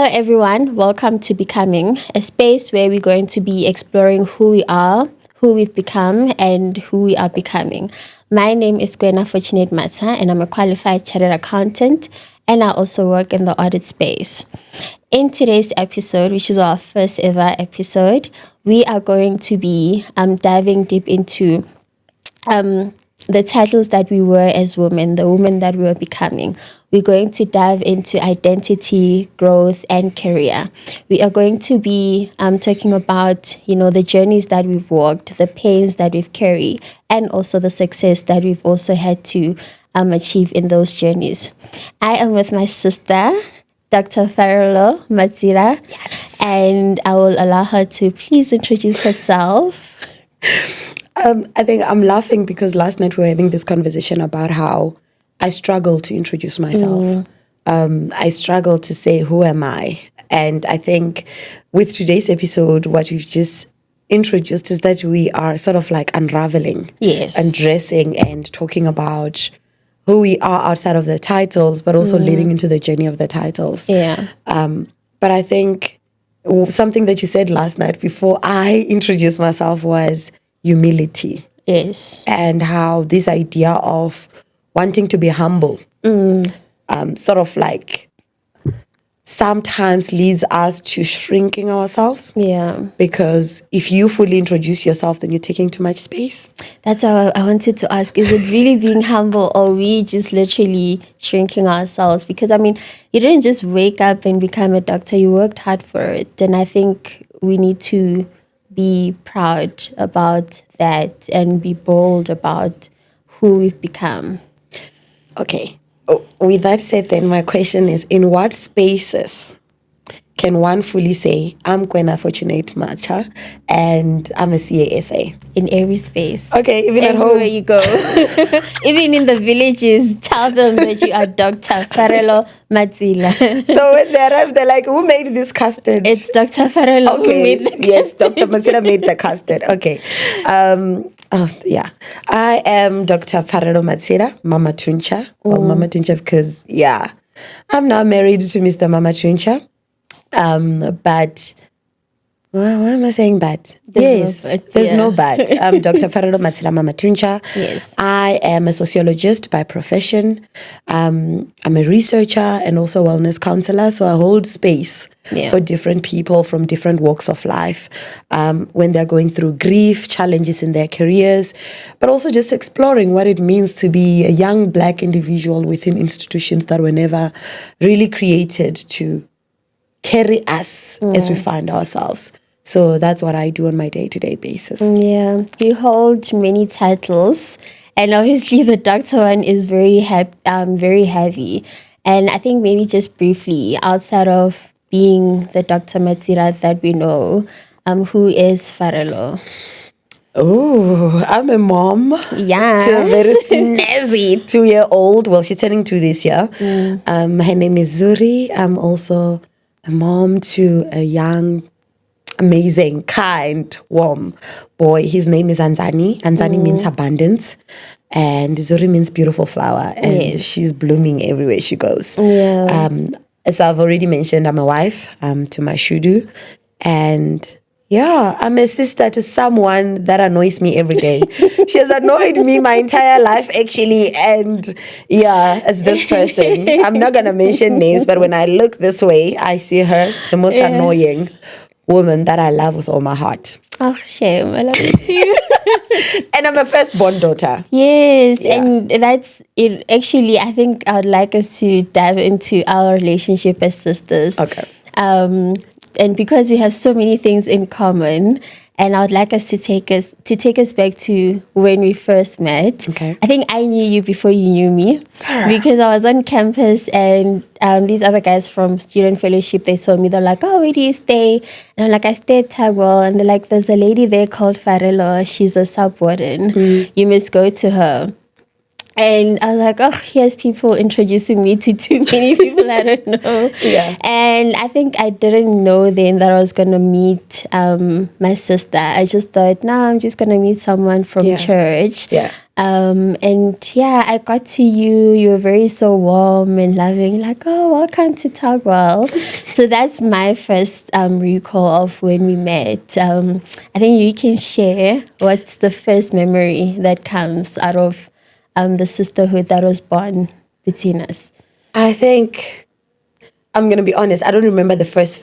everyone. Welcome to Becoming, a space where we're going to be exploring who we are, who we've become, and who we are becoming. My name is Gwena Fortunate Mata, and I'm a qualified chartered accountant, and I also work in the audit space. In today's episode, which is our first ever episode, we are going to be diving deep into the titles that we were as women, the women that we were becoming. We're going to dive into identity, growth, and career. We are going to be talking about, the journeys that we've walked, the pains that we've carried, and also the success that we've also had to achieve in those journeys. I am with my sister, Dr. Farelo Matsira, and I will allow her to please introduce herself. I think I'm laughing because last night we were having this conversation about how I struggle to introduce myself. I struggle to say, who am I? And I think with today's episode, what we've just introduced is that we are sort of like unraveling, undressing and talking about who we are outside of the titles, but also leading into the journey of the titles. Yeah. But I think something that you said last night before I introduced myself was humility. Yes. And how this idea of wanting to be humble sort of like sometimes leads us to shrinking ourselves. Yeah. Because if you fully introduce yourself, then you're taking too much space. That's how I wanted to ask, is it really being humble, or are we just literally shrinking ourselves? Because, you didn't just wake up and become a doctor. You worked hard for it. And I think we need to be proud about that and be bold about who we've become. Okay. With that said, then my question is, in what spaces can one fully say, I'm Gwena Fortunate Macha and I'm a CASA? In every space. Okay, even at home. Everywhere you go. Even in the villages, tell them that you are Dr. Farelo Matsila. So when they arrive, they're like, who made this custard? It's Dr. Farelo who made the custard. Yes, Dr. Matsila made the custard. Okay. I am Dr. Farelo Matsila, Mama Tuncha. Or Mama Tuncha because, I'm now married to Mr. Mama Tuncha. But why am I saying but? There's no but. I'm Dr. Farelo Matsila Mama Tuncha. Yes. I am a sociologist by profession. I'm a researcher and also a wellness counselor. So I hold space for different people from different walks of life when they're going through grief, challenges in their careers, but also just exploring what it means to be a young Black individual within institutions that were never really created to carry us as we find ourselves. So that's what I do on my day-to-day basis. Yeah, you hold many titles, and obviously the doctor one is very heavy. And I think maybe just briefly, outside of being the Dr. Matsira that we know, who is Farelo? Oh, I'm a mom. Yeah. To a very snazzy 2-year-old. Well, she's turning 2 this year. Her name is Zuri. I'm also a mom to a young, amazing, kind, warm boy. His name is Anzani. Anzani means abundance. And Zuri means beautiful flower. And she's blooming everywhere she goes. Yeah. As I've already mentioned, I'm a wife to my Shudu. And I'm a sister to someone that annoys me every day. She has annoyed me my entire life, actually. And as this person, I'm not going to mention names, but when I look this way, I see her, the most annoying woman that I love with all my heart. Oh, shame. I love you too. And I'm a firstborn daughter. Yes, and that's it. Actually, I think I would like us to dive into our relationship as sisters. Okay. And because we have so many things in common, and I would like us to take us back to when we first met. Okay. I think I knew you before you knew me, because I was on campus and these other guys from student fellowship, they saw me. They're like, "Oh, where do you stay?" And I'm like, "I stay at Tagwell." And they're like, "There's a lady there called Farelo. She's a sub warden. You must go to her." And I was like, oh, here's people introducing me to too many people I don't know. Yeah. And I think I didn't know then that I was going to meet my sister. I just thought, no, I'm just going to meet someone from church. Yeah. And yeah, I got to you. You were very so warm and loving, like, oh, welcome to Tugwell. So that's my first recall of when we met. I think you can share what's the first memory that comes out of the sisterhood that was born between us. I think I'm gonna be honest. I don't remember the first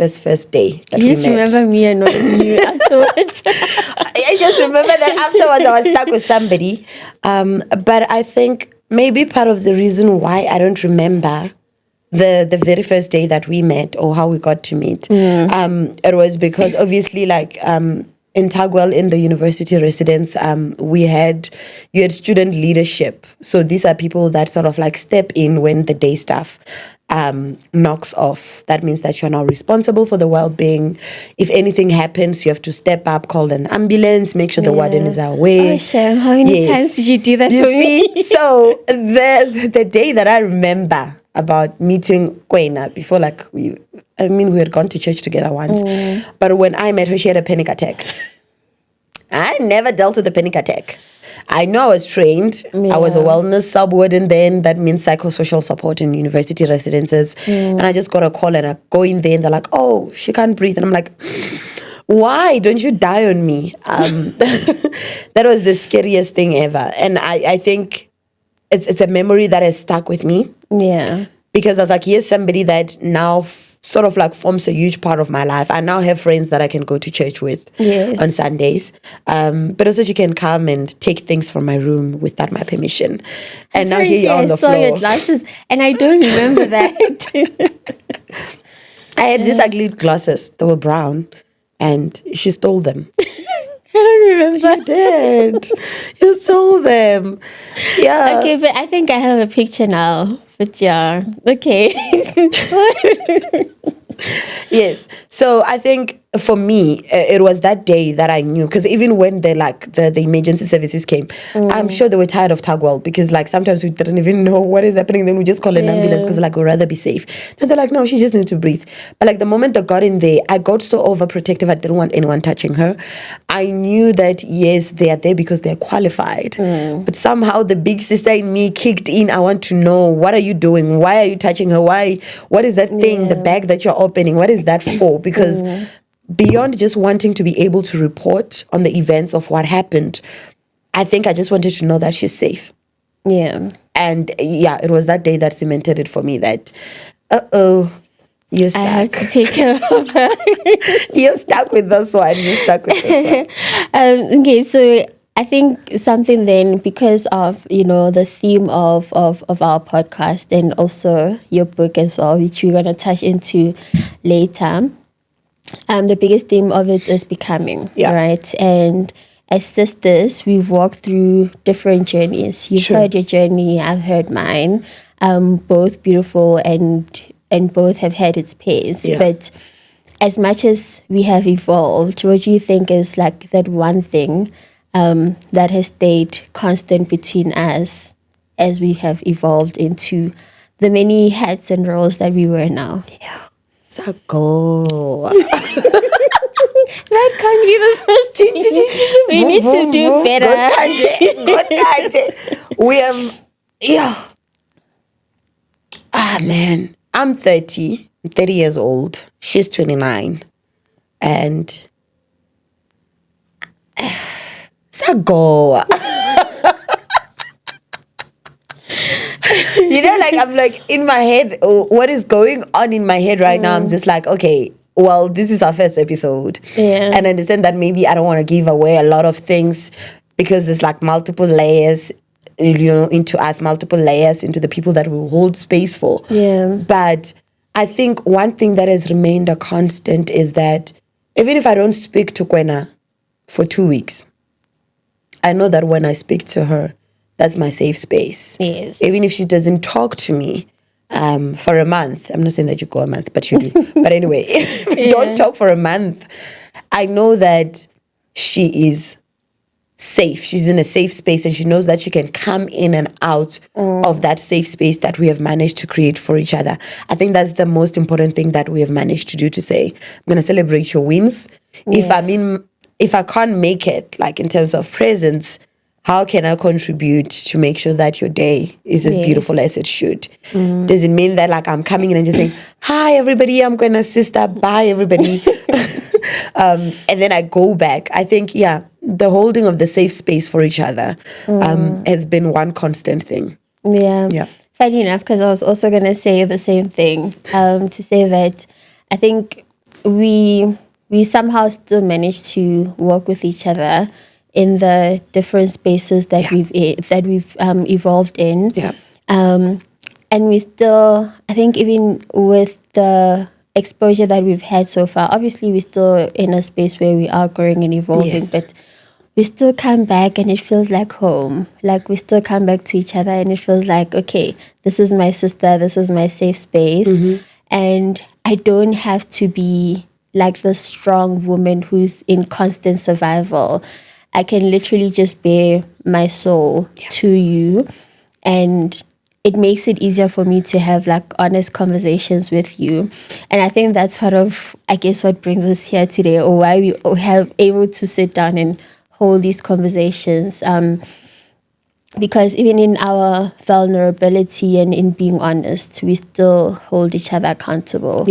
day that you we just met. remember me and not you afterwards. I just remember that afterwards I was stuck with somebody. But I think maybe part of the reason why I don't remember the very first day that we met or how we got to meet, it was because obviously in Tugwell, in the university residence, you had student leadership. So these are people that sort of like step in when the day staff knocks off. That means that you're now responsible for the well-being. If anything happens, you have to step up, call an ambulance, make sure the warden is aware. Oh, Shem, how many times did you do that for me? So the day that I remember about meeting Kwena before, we had gone to church together once, but when I met her, she had a panic attack. I never dealt with a panic attack. I know I was trained. I was a wellness sub-warden then. That means psychosocial support in university residences. And I just got a call and I go in there and they're like, oh, she can't breathe. And I'm like, why don't you die on me? That was the scariest thing ever. And I think it's a memory that has stuck with me. Yeah. Because I was like, here's somebody that now sort of like forms a huge part of my life. I now have friends that I can go to church with on Sundays. But also she can come and take things from my room without my permission. And now here you're on the floor. I saw your glasses and I don't remember that. I had these ugly glasses. They were brown and she stole them. I don't remember. You did. You stole them. Yeah. Okay, but I think I have a picture now. But yeah, okay. Yes. So I think for me, it was that day that I knew, because even when the emergency services came, I'm sure they were tired of Tugwell, because sometimes we didn't even know what is happening. Then we just call an ambulance because we'd rather be safe. Then they're like, no, she just needs to breathe. But the moment they got in there, I got so overprotective. I didn't want anyone touching her. I knew that, yes, they are there because they're qualified. But somehow the big sister in me kicked in. I want to know, what are you doing? Why are you touching her? What is that thing, the bag that you're opening? What is that for? Because beyond just wanting to be able to report on the events of what happened, I think I just wanted to know that she's safe. Yeah. And it was that day that cemented it for me that, you're stuck. I have to take care of her. You're stuck with this one. You're stuck with this one. Okay, so I think something then, because of, the theme of our podcast and also your book as well, which we're going to touch into later, the biggest theme of it is becoming, right? And as sisters, we've walked through different journeys. You've heard your journey, I've heard mine, both beautiful and both have had its pace. Yeah. But as much as we have evolved, what do you think is that one thing that has stayed constant between us as we have evolved into the many hats and roles that we wear now? Yeah. Sako. That can't be the first thing. We need to do better. Good. We have, man. I'm 30. I'm 30 years old. She's 29. And Sako. I'm in my head, what is going on in my head right now? I'm just okay, well, this is our first episode. Yeah. And I understand that maybe I don't want to give away a lot of things because there's multiple layers, into us, multiple layers into the people that we hold space for. Yeah. But I think one thing that has remained a constant is that even if I don't speak to Kwena for 2 weeks, I know that when I speak to her, that's my safe space. Yes. Even if she doesn't talk to me for a month. I'm not saying that you go a month, but you do. But anyway, if you don't talk for a month, I know that she is safe. She's in a safe space, and she knows that she can come in and out of that safe space that we have managed to create for each other. I think that's the most important thing that we have managed to do, to say, I'm going to celebrate your wins. If I can't make it, like in terms of presence, how can I contribute to make sure that your day is as beautiful as it should? Does it mean that like I'm coming in and just saying, hi, everybody, I'm going to sister, bye, everybody. And then I go back. I think, the holding of the safe space for each other has been one constant thing. Yeah. Funny enough, because I was also going to say the same thing, to say that I think we somehow still manage to work with each other in the different spaces that we've evolved in. And we still, I think even with the exposure that we've had so far, obviously we're still in a space where we are growing and evolving, but we still come back and it feels like home. Like we still come back to each other and it feels like, okay, this is my sister, this is my safe space. And I don't have to be like the strong woman who's in constant survival. I can literally just bare my soul to you, and it makes it easier for me to have like honest conversations with you. And I think that's part of, I guess, what brings us here today, or why we have able to sit down and hold these conversations. Because even in our vulnerability and in being honest, we still hold each other accountable.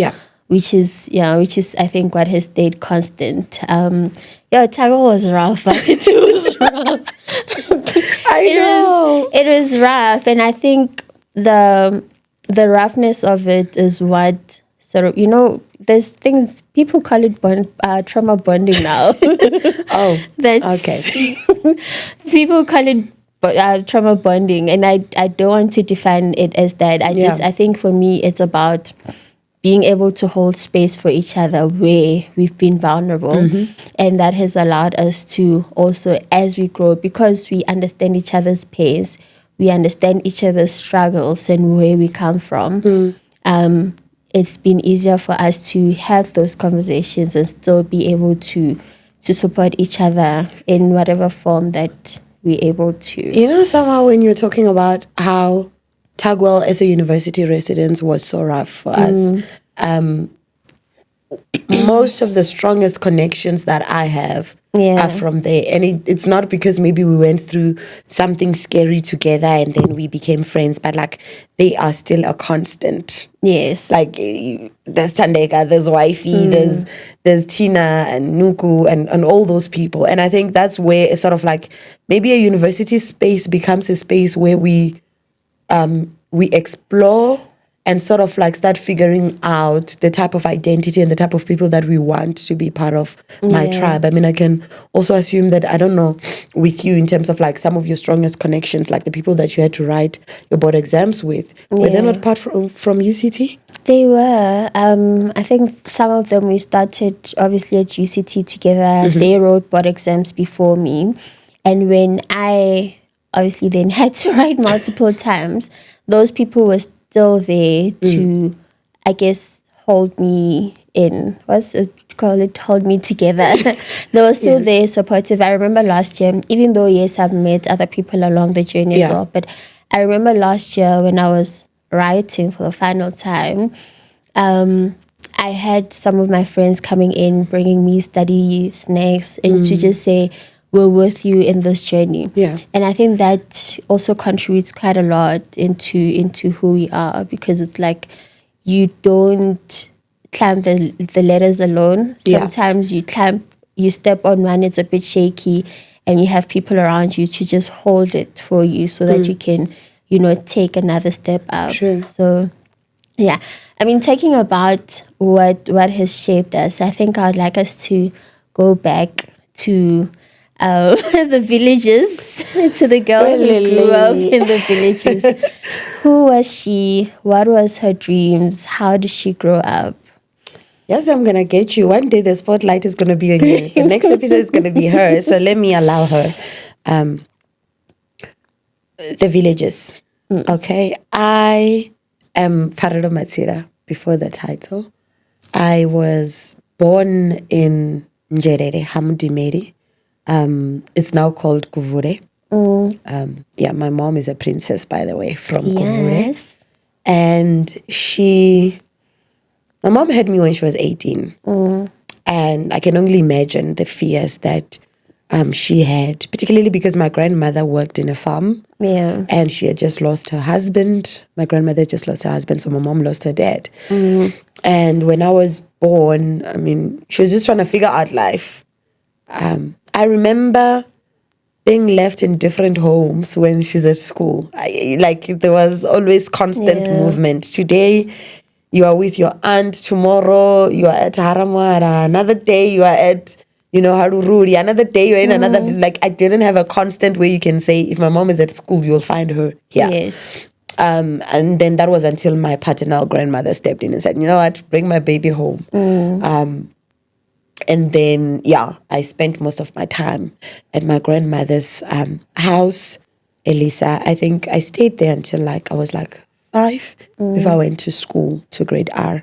Which is I think what has stayed constant. Tago was rough, but it was rough. I know. It was rough, and I think the roughness of it is what sort of, there's things, people call it trauma bonding now. That's okay. People call it trauma bonding, and I don't want to define it as that. I think for me it's about being able to hold space for each other where we've been vulnerable. And that has allowed us to also, as we grow, because we understand each other's pains, we understand each other's struggles and where we come from, it's been easier for us to have those conversations and still be able to support each other in whatever form that we're able to. Somehow when you're talking about how Tugwell as a university residence was so rough for us. Most of the strongest connections that I have are from there. And it's not because maybe we went through something scary together and then we became friends, but like they are still a constant. Yes. Like there's Tandeka, there's Wifey, there's Tina and Nuku and all those people. And I think that's where it's sort of like maybe a university space becomes a space where we explore and sort of like start figuring out the type of identity and the type of people that we want to be part of my tribe. I mean, I can also assume that, I don't know, with you in terms of like some of your strongest connections, like the people that you had to write your board exams with, were they not part from UCT? They were. I think some of them we started obviously at UCT together. They wrote board exams before me. And when I obviously then had to write multiple times, those people were still there to, I guess, hold me in. Hold me together. They were still there, supportive. I remember last year, even though, yes, I've met other people along the journey as well, but I remember last year when I was writing for the final time, I had some of my friends coming in, bringing me study snacks, and to just say, we're with you in this journey. And I think that also contributes quite a lot into who we are, because it's like you don't climb the ladders alone. Sometimes you step on one, it's a bit shaky, and you have people around you to just hold it for you so that you can, take another step up. So, I mean, talking about what has shaped us, I think I would like us to go back to the villages, to the girl who grew up in the villages. Who was she? What was her dreams? How did she grow up? Yes, I'm going to get you. One day the spotlight is going to be on you. The next episode is going to be her. So let me allow her. The villages. Okay. I am Parado Matsira before the title. I was born in Njerere, Hamdimeri. It's now called Kuvure. Yeah, my mom is a princess, by the way, from Kuvure. And my mom had me when she was 18. And I can only imagine the fears that she had, particularly because my grandmother worked in a farm. Yeah. And she had just lost her husband. My grandmother just lost her husband, so my mom lost her dad. And when I was born, I mean, she was just trying to figure out life. I remember being left in different homes when she's at school. There was always constant movement. Today, you are with your aunt. Tomorrow, you are at Haramwara. Another day, you are at, Harururi. Another day, you're in another. I didn't have a constant where you can say, if my mom is at school, you'll find her here. Yes. And then that was until my paternal grandmother stepped in and said, you know what, bring my baby home. And then, I spent most of my time at my grandmother's house, Elisa. I think I stayed there until I was 5 before I went to school, to grade R.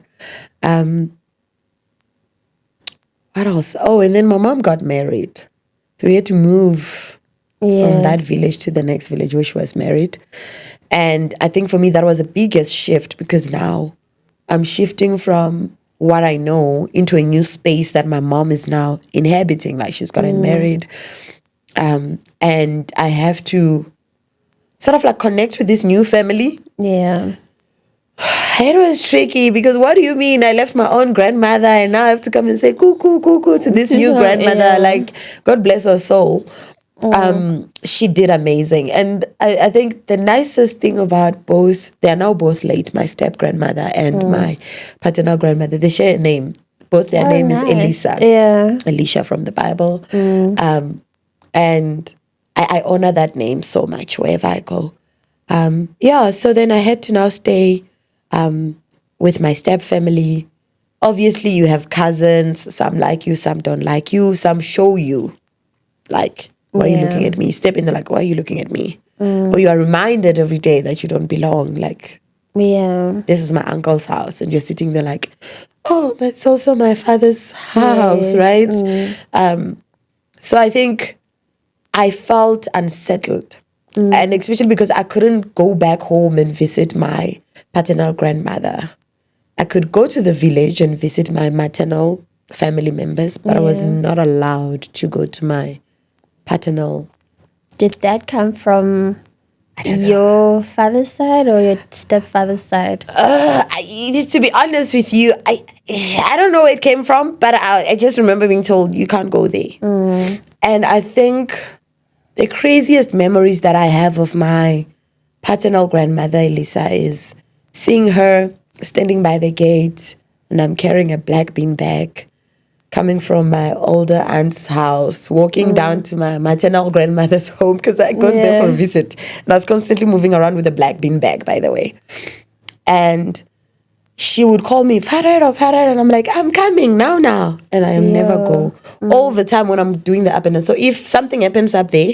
What else? Oh, and then my mom got married. So we had to move from that village to the next village where she was married. And I think for me, that was the biggest shift, because now I'm shifting from what I know into a new space that my mom is now inhabiting. She's gotten married. And I have to sort of connect with this new family. Yeah. It was tricky, because what do you mean? I left my own grandmother and now I have to come and say cuckoo to this new grandmother. God bless her soul. She did amazing. And I think the nicest thing about both, they are now both late, my step grandmother and my paternal grandmother, they share a name. Both their name is Elisa. Yeah. Elisha from the Bible. And I honor that name so much wherever I go. So then I had to now stay with my step family. Obviously, you have cousins. Some like you, some don't like you. Some show you, why are you looking at me? Step in there, why are you looking at me? Or you are reminded every day that you don't belong. This is my uncle's house. And you're sitting there oh, but it's also my father's house, right? So I think I felt unsettled. And especially because I couldn't go back home and visit my paternal grandmother. I could go to the village and visit my maternal family members, but I was not allowed to go to my paternal. Did that come from your father's side or your stepfather's side? To be honest with you, I don't know where it came from, but I just remember being told you can't go there. And I think the craziest memories that I have of my paternal grandmother, Elisa, is seeing her standing by the gate and I'm carrying a black bean bag, coming from my older aunt's house, walking down to my maternal grandmother's home, because I got there for a visit. And I was constantly moving around with a black bean bag, by the way. And she would call me, Farero, and I'm like, I'm coming now. And I never go. All the time when I'm doing the up and down. So if something happens up there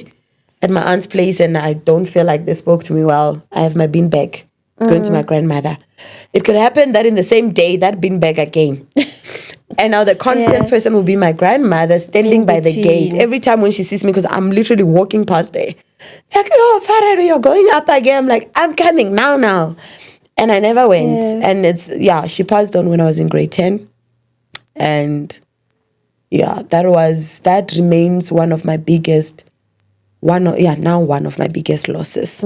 at my aunt's place and I don't feel like they spoke to me well, I have my bean bag going to my grandmother. It could happen that in the same day, that bean bag again. And now the constant person will be my grandmother standing by the gate every time when she sees me, because I'm literally walking past there. It's like, oh, Farero, you're going up again. I'm like, I'm coming now. And I never went. And she passed on when I was in grade 10. And that remains one of my biggest losses.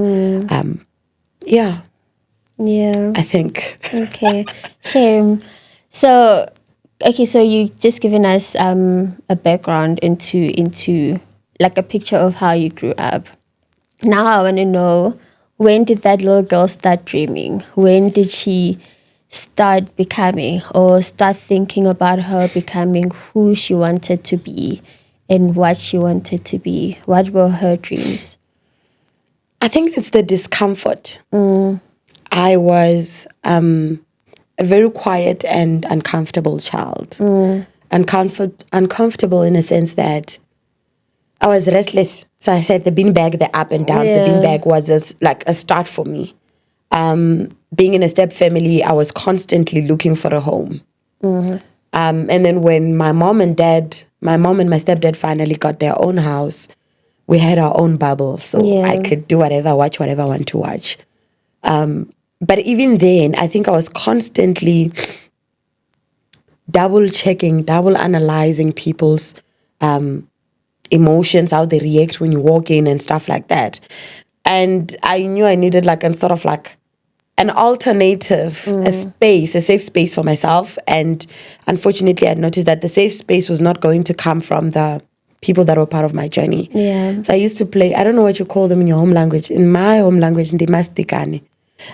I think. Okay. Shame. So you just given us a background into a picture of how you grew up. Now I want to know, when did that little girl start dreaming? When did she start becoming, or start thinking about her becoming who she wanted to be and what she wanted to be? What were her dreams? I think it's the discomfort. I was a very quiet and uncomfortable child. Uncomfortable in a sense that I was restless. So I said the beanbag, the up and down. The beanbag was a start for me. Being in a step family, I was constantly looking for a home. And then when my mom and dad my mom and my stepdad finally got their own house, we had our own bubble. So I could do whatever, watch whatever I want to watch. But even then, I think I was constantly double checking, double analyzing people's emotions, how they react when you walk in and stuff like that. And I knew I needed like a sort of like an alternative, a space, a safe space for myself. And unfortunately, I noticed that the safe space was not going to come from the people that were part of my journey. Yeah. So I used to play, I don't know what you call them in your home language. In my home language, ndimastikani.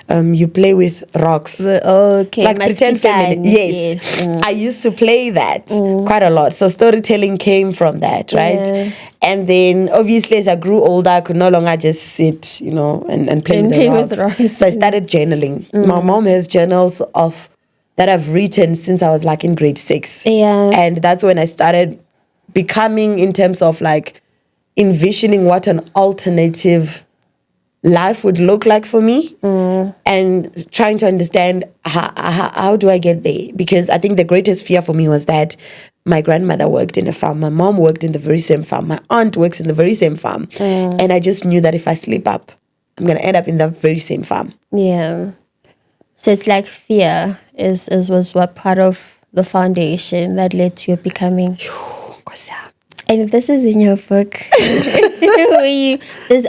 You play with rocks. Okay. Like pretend feminine. Yes. I used to play that quite a lot. So storytelling came from that, right? Yeah. And then obviously as I grew older, I could no longer just sit, and play with the rocks. So I started journaling. My mom has journals that I've written since I was like in grade 6. Yeah. And that's when I started becoming, in terms of like envisioning what an alternative life would look like for me, and trying to understand how do I get there? Because I think the greatest fear for me was that my grandmother worked in a farm, my mom worked in the very same farm, my aunt works in the very same farm, and I just knew that if I slip up, I'm going to end up in the very same farm. Yeah. So it's like fear was what part of the foundation that led to your becoming. And this is in your book.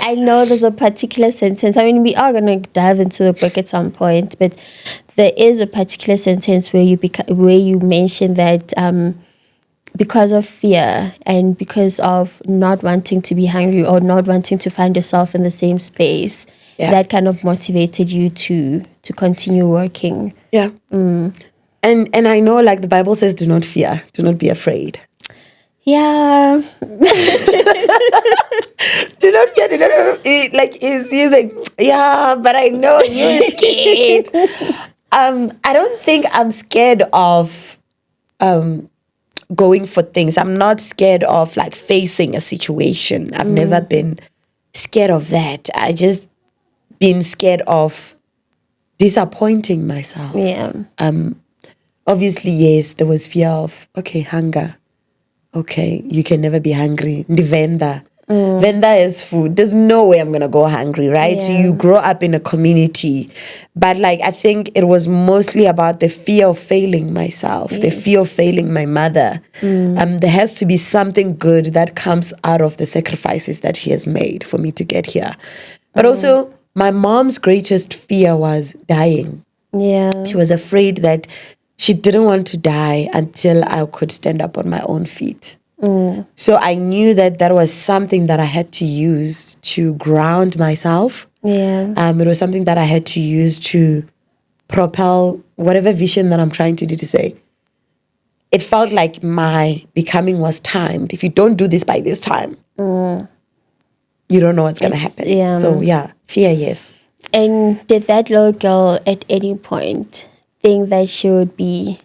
I know there's a particular sentence. I mean, we are going to dive into the book at some point, but there is a particular sentence where you mention that because of fear and because of not wanting to be hungry or not wanting to find yourself in the same space, that kind of motivated you to continue working. Yeah. And I know, like the Bible says, do not fear, do not be afraid. Yeah. do not fear, like it's using, but I know you're scared. I don't think I'm scared of going for things. I'm not scared of like facing a situation. I've never been scared of that. I just been scared of disappointing myself. Yeah. Obviously, yes, there was fear of, hunger. Okay, you can never be hungry. Venda is food. There's no way I'm going to go hungry, right? So you grow up in a community. But like, I think it was mostly about the fear of failing myself, the fear of failing my mother. There has to be something good that comes out of the sacrifices that she has made for me to get here. But also, my mom's greatest fear was dying. Yeah. She was afraid that she didn't want to die until I could stand up on my own feet. So I knew that was something that I had to use to ground myself. Yeah. It was something that I had to use to propel whatever vision that I'm trying to do to say. It felt like my becoming was timed. If you don't do this by this time, you don't know what's going to happen. Yeah. So fear, yes. And did that little girl at any point think that she would be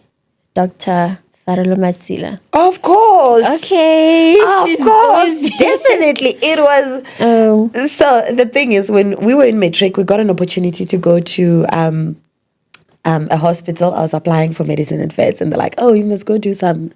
Dr. Farelo Matsila? Of course. Okay. Of course. Definitely. It was. So the thing is, when we were in Matric, we got an opportunity to go to a hospital. I was applying for medicine and vets, and they're like, oh, you must go do some,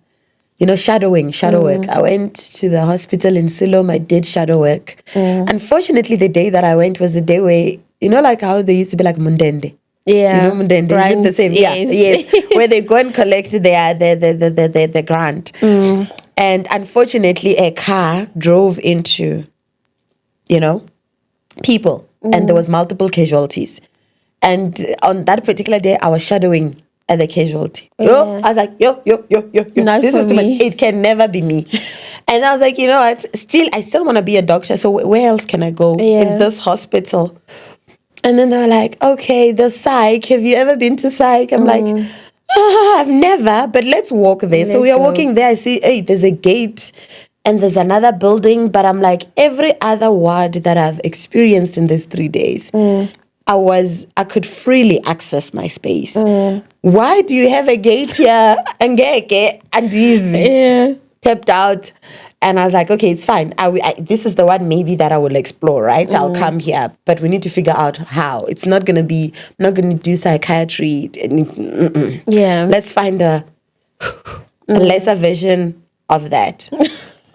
shadow work. I went to the hospital in Siloam. I did shadow work. Unfortunately, the day that I went was the day where, like how they used to be like Mundende. Yeah, Mundende, is it the same? Yes. Yes. Where they go and collect their grant. And unfortunately, a car drove into, people, and there was multiple casualties. And on that particular day, I was shadowing at the casualty. I was like, yo. Not this is too much. me. It can never be me. And I was like, you know what? I still want to be a doctor. So where else can I go in this hospital? And then they were like, okay, the psych. Have you ever been to psych? I'm like, I've never, but let's walk there. So we are walking there. I see, hey, there's a gate and there's another building. But I'm like, every other ward that I've experienced in these 3 days, I could freely access my space. Why do you have a gate here? And tapped out. And I was like, okay, it's fine. This is the one maybe that I will explore, right? I'll come here, but we need to figure out how. It's not going to be, I'm not going to do psychiatry. Yeah. Let's find a lesser version of that.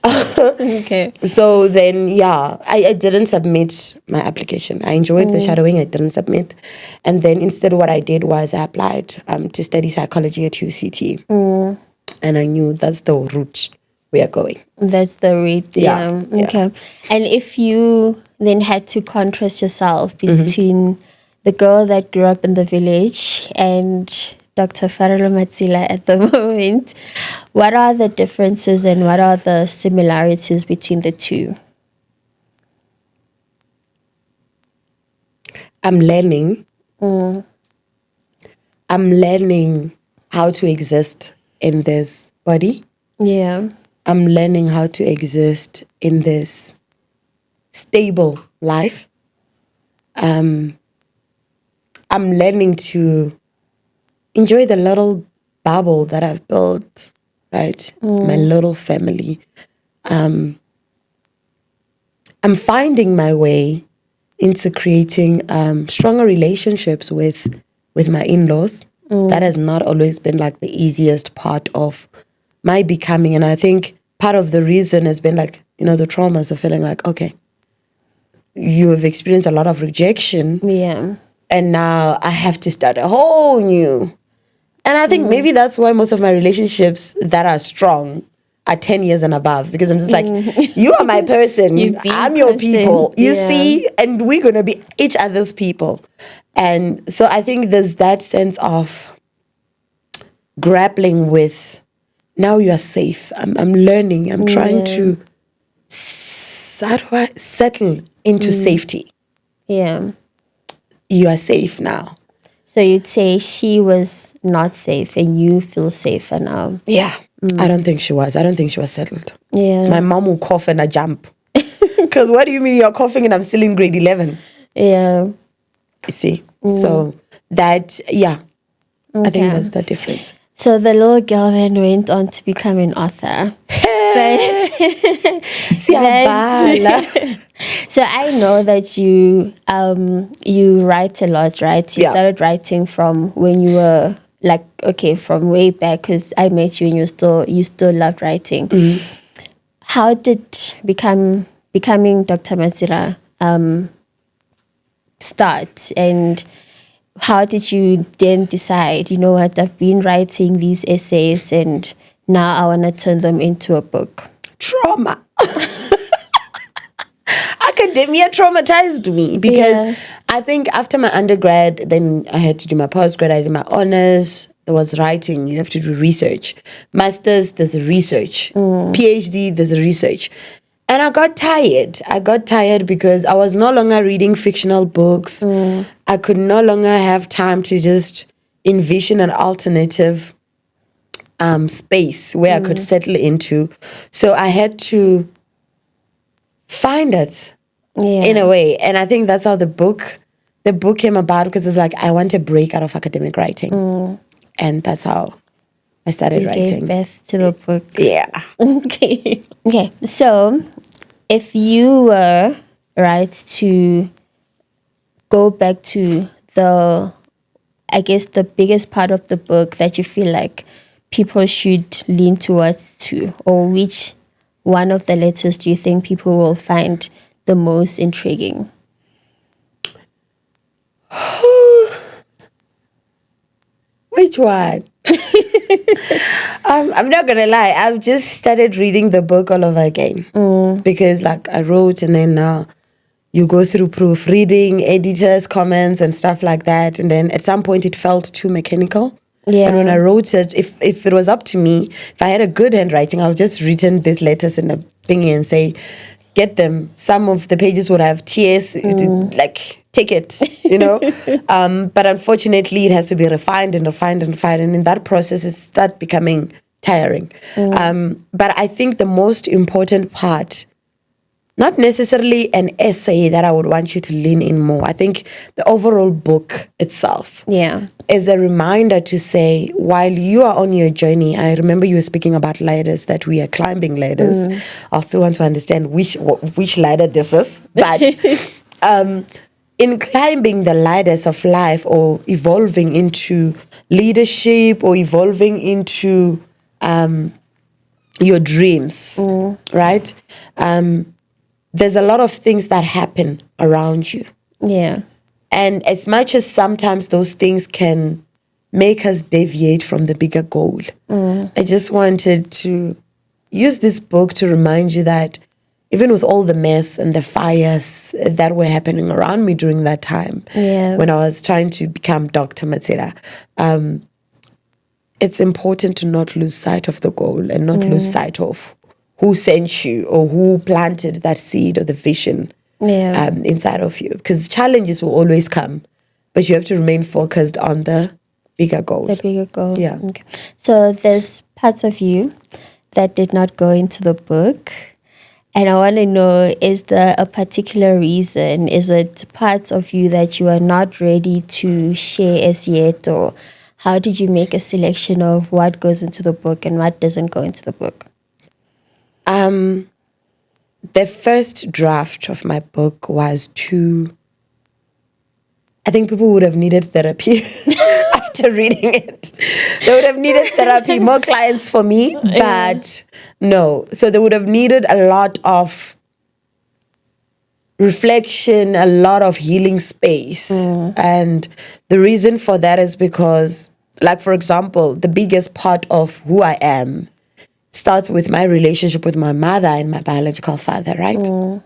Okay. So then, yeah, I didn't submit my application. I enjoyed the shadowing. I didn't submit. And then instead what I did was I applied to study psychology at UCT. And I knew that's the route we are going. That's the route, yeah. Okay. And if you then had to contrast yourself between the girl that grew up in the village and Dr. Farelo Matsila at the moment, what are the differences and what are the similarities between the two? I'm learning. I'm learning how to exist in this body. Yeah. I'm learning how to exist in this stable life. I'm learning to enjoy the little bubble that I've built, right? My little family. I'm finding my way into creating stronger relationships with my in-laws. That has not always been like the easiest part of my becoming. And I think part of the reason has been like, the traumas of feeling like, okay, you have experienced a lot of rejection. Yeah. And now I have to start a whole new. And I think maybe that's why most of my relationships that are strong are 10 years and above, because I'm just like, you are my person. I'm your people. You see? And we're going to be each other's people. And so I think there's that sense of grappling with, now you are safe. I'm learning. I'm trying to settle into safety. Yeah. You are safe now. So you'd say she was not safe and you feel safer now. Yeah. I don't think she was. I don't think she was settled. Yeah. My mom will cough and I jump. Because what do you mean you're coughing and I'm still in grade 11? Yeah. You see? So that, I think that's the difference. So the little girl then went on to become an author. So I know that you write a lot, right? You started writing from when you were from way back, because I met you and you still loved writing. How did becoming Dr. Matsila start, and how did you then decide, what, I've been writing these essays and now I want to turn them into a book? Trauma. Academia traumatized me because I think after my undergrad, then I had to do my postgrad, I did my honors. There was writing, you have to do research. Masters, there's a research. PhD, there's a research. And I got tired. Because I was no longer reading fictional books. I could no longer have time to just envision an alternative space where I could settle into. So I had to find it in a way. And I think that's how the book came about, because it's like, I want a break out of academic writing. And that's how I started writing. Gave birth to the book. Yeah. Okay. So if you were, to go back to the biggest part of the book that you feel like people should lean towards or which one of the letters do you think people will find the most intriguing? Which one? I'm not gonna lie, I've just started reading the book all over again. Because I wrote, and then you go through proofreading, editors, comments and stuff like that, and then at some point it felt too mechanical. And when I wrote it, if it was up to me, if I had a good handwriting, I would just written these letters in a thingy and say, get them. Some of the pages would have tears, take it, But unfortunately, it has to be refined and refined and refined. And in that process, it starts becoming tiring. But I think the most important part, not necessarily an essay that I would want you to lean in more. I think the overall book itself is a reminder to say, while you are on your journey, I remember you were speaking about ladders, that we are climbing ladders. I still want to understand which ladder this is. But in climbing the ladders of life, or evolving into leadership, or evolving into your dreams, right? There's a lot of things that happen around you. Yeah. And as much as sometimes those things can make us deviate from the bigger goal, I just wanted to use this book to remind you that even with all the mess and the fires that were happening around me during that time, when I was trying to become Dr. Matsela, it's important to not lose sight of the goal and not lose sight of who sent you or who planted that seed or the vision inside of you. Because challenges will always come, but you have to remain focused on the bigger goal. The bigger goal. Yeah. Okay. So there's parts of you that did not go into the book. And I want to know, is there a particular reason? Is it parts of you that you are not ready to share as yet? Or how did you make a selection of what goes into the book and what doesn't go into the book? The first draft of my book was I think people would have needed therapy after reading it. They would have needed therapy, more clients for me, but no. So they would have needed a lot of reflection, a lot of healing space. And the reason for that is because, like, for example, the biggest part of who I am starts with my relationship with my mother and my biological father, right? And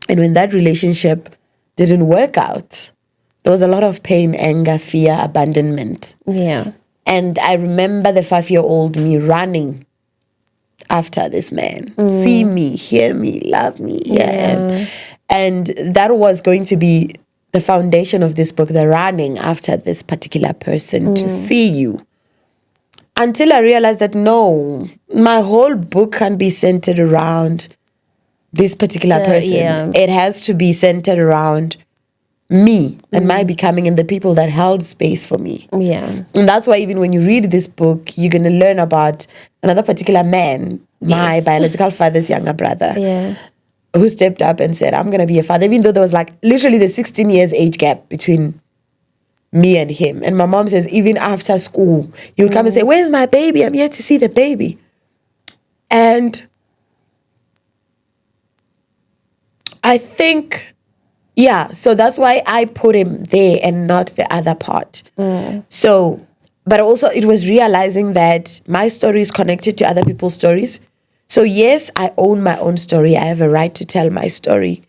when that relationship didn't work out, there was a lot of pain, anger, fear, abandonment. Yeah. And I remember the 5-year-old me running after this man. See me, hear me, love me. Yeah. And that was going to be the foundation of this book, the running after this particular person to see you. Until I realized that no, my whole book can't be centered around this particular person. Yeah. It has to be centered around me and my becoming and the people that held space for me. Yeah. And that's why even when you read this book, you're going to learn about another particular man, my biological father's younger brother, who stepped up and said, I'm going to be a father, even though there was like literally the 16 years age gap between me and him. And my mom says, even after school, he would come and say, where's my baby? I'm here to see the baby. And I think, so that's why I put him there and not the other part. So, but also it was realizing that my story is connected to other people's stories. So yes, I own my own story. I have a right to tell my story.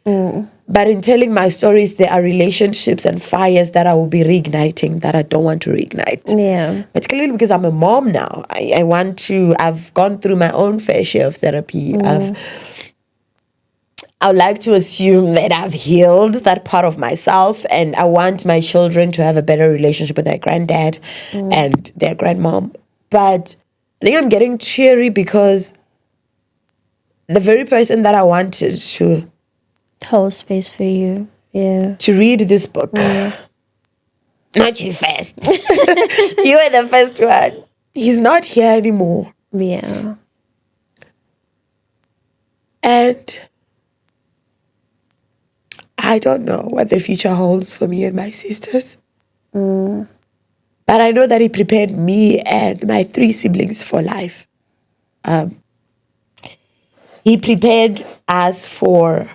But in telling my stories, there are relationships and fires that I will be reigniting that I don't want to reignite. Yeah. Particularly because I'm a mom now. I've gone through my own fair share of therapy. I would like to assume that I've healed that part of myself, and I want my children to have a better relationship with their granddad and their grandmom. But I think I'm getting teary because the very person that I wanted to Hold space for you. Yeah. to read this book, not you first. You were the first one. He's not here anymore. Yeah. And I don't know what the future holds for me and my sisters. But I know that he prepared me and my 3 siblings for life. He prepared us for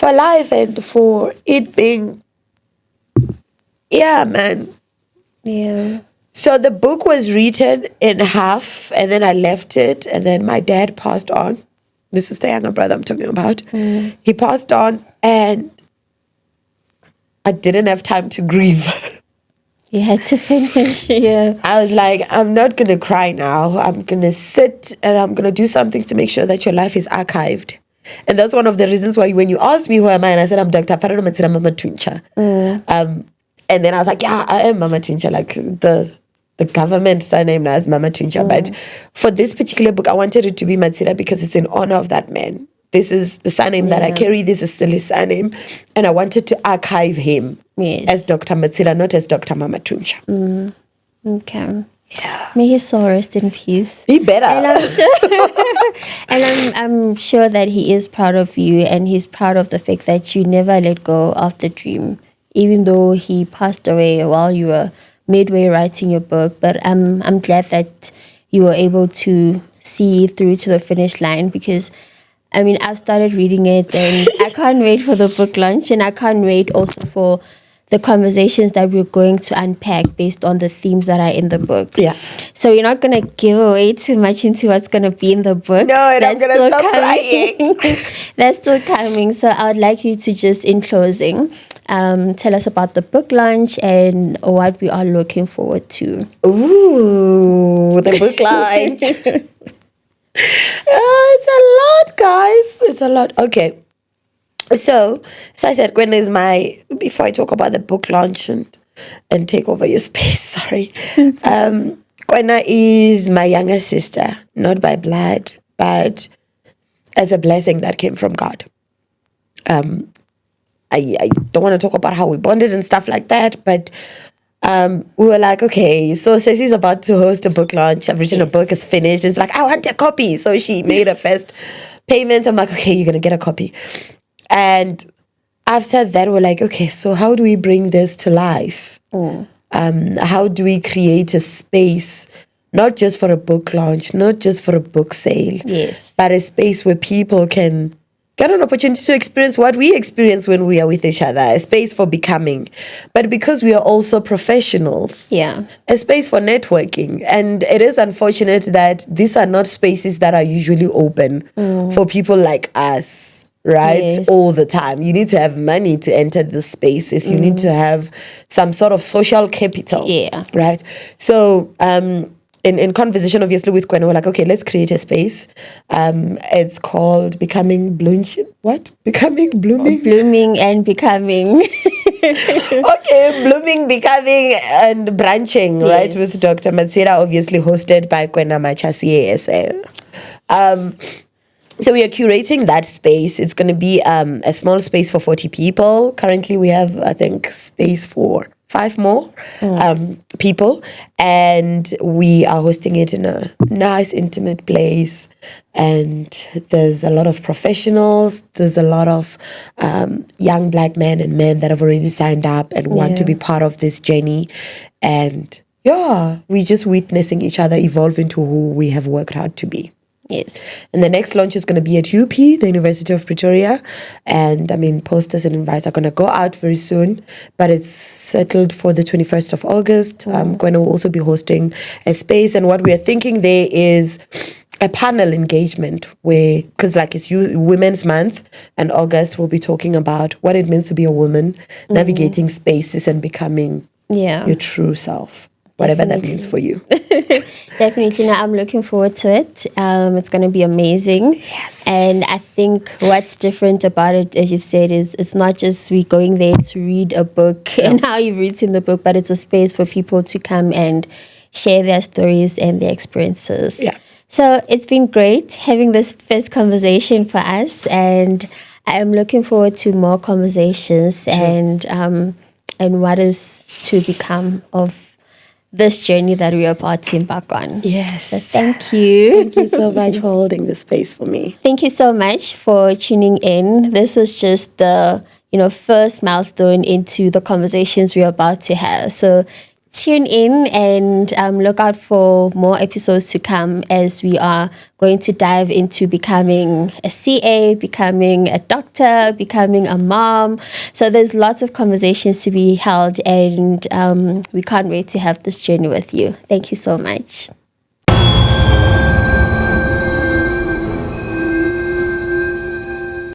life and for it being, man. Yeah. So the book was written in half, and then I left it, and then my dad passed on. This is the younger brother I'm talking about. He passed on, and I didn't have time to grieve. You had to finish. Yeah. I was like, I'm not going to cry now. I'm going to sit and I'm going to do something to make sure that your life is archived. And that's one of the reasons why when you asked me who am I, and I said I'm Dr. Farano Matsela Mama Tuncha. And then I was like, yeah, I am Mama Tuncha, like the government surname now is Mama Tuncha. But for this particular book, I wanted it to be Matsela because it's in honor of that man. This is the surname that I carry. This is still his surname. And I wanted to archive him as Dr. Matsela, not as Dr. Mama Tuncha. Okay. Yeah. May his soul rest in peace. He better. And I'm sure, I'm sure that he is proud of you, and he's proud of the fact that you never let go of the dream, even though he passed away while you were midway writing your book. But I'm glad that you were able to see through to the finish line, because I mean, I've started reading it and I can't wait for the book launch, and I can't wait also for the conversations that we're going to unpack based on the themes that are in the book. Yeah. So we're not going to give away too much into what's going to be in the book. No, and I'm going to stop crying. That's still coming. So I would like you to just, in closing, tell us about the book launch and what we are looking forward to. Ooh, the book launch. It's a lot, guys. It's a lot. Okay. So, as I said, Gwen is before I talk about the book launch and take over your space, sorry. Gwenna is my younger sister, not by blood, but as a blessing that came from God. I don't want to talk about how we bonded and stuff like that, but we were like, okay, so Ceci's about to host a book launch. I've written a book, it's finished. It's like, I want a copy. So she made her first payment. I'm like, okay, you're going to get a copy. And after that, we're like, okay, so how do we bring this to life? How do we create a space, not just for a book launch, not just for a book sale, yes, but a space where people can get an opportunity to experience what we experience when we are with each other, a space for becoming. But because we are also professionals, a space for networking. And it is unfortunate that these are not spaces that are usually open for people like us. Right? Yes. All the time. You need to have money to enter the spaces. You need to have some sort of social capital. Yeah. Right? So, in conversation, obviously, with Gwen, we're like, okay, let's create a space. It's called Becoming Blooming. What? Becoming Blooming? Blooming and Becoming. Okay, Blooming, Becoming, and Branching, yes. Right? With Dr. Matsira, obviously hosted by Gwena Machasi ASA. So we are curating that space. It's going to be a small space for 40 people. Currently, we have, I think, space for 5 more people. And we are hosting it in a nice, intimate place. And there's a lot of professionals. There's a lot of young Black men and men that have already signed up and want to be part of this journey. And we're just witnessing each other evolve into who we have worked hard to be. Yes. And the next launch is going to be at UP, the University of Pretoria. And I mean, posters and invites are going to go out very soon, but it's settled for the 21st of August. Gwen will also be hosting a space. And what we are thinking there is a panel engagement where, because like it's Women's Month, and August we'll be talking about what it means to be a woman, navigating spaces and becoming your true self. Whatever that means for you. Definitely. Now I'm looking forward to it. It's going to be amazing. Yes. And I think what's different about it, as you've said, is it's not just we going there to read a book and how you've written the book, but it's a space for people to come and share their stories and their experiences. Yeah. So it's been great having this first conversation for us, and I am looking forward to more conversations and what is to become of this journey that we are about to embark on. Yes. So thank you. Thank you so much for holding the space for me. Thank you so much for tuning in. This was just the first milestone into the conversations we're about to have. So tune in and look out for more episodes to come as we are going to dive into becoming a CA, becoming a doctor, becoming a mom. So there's lots of conversations to be held, and we can't wait to have this journey with you. Thank you so much.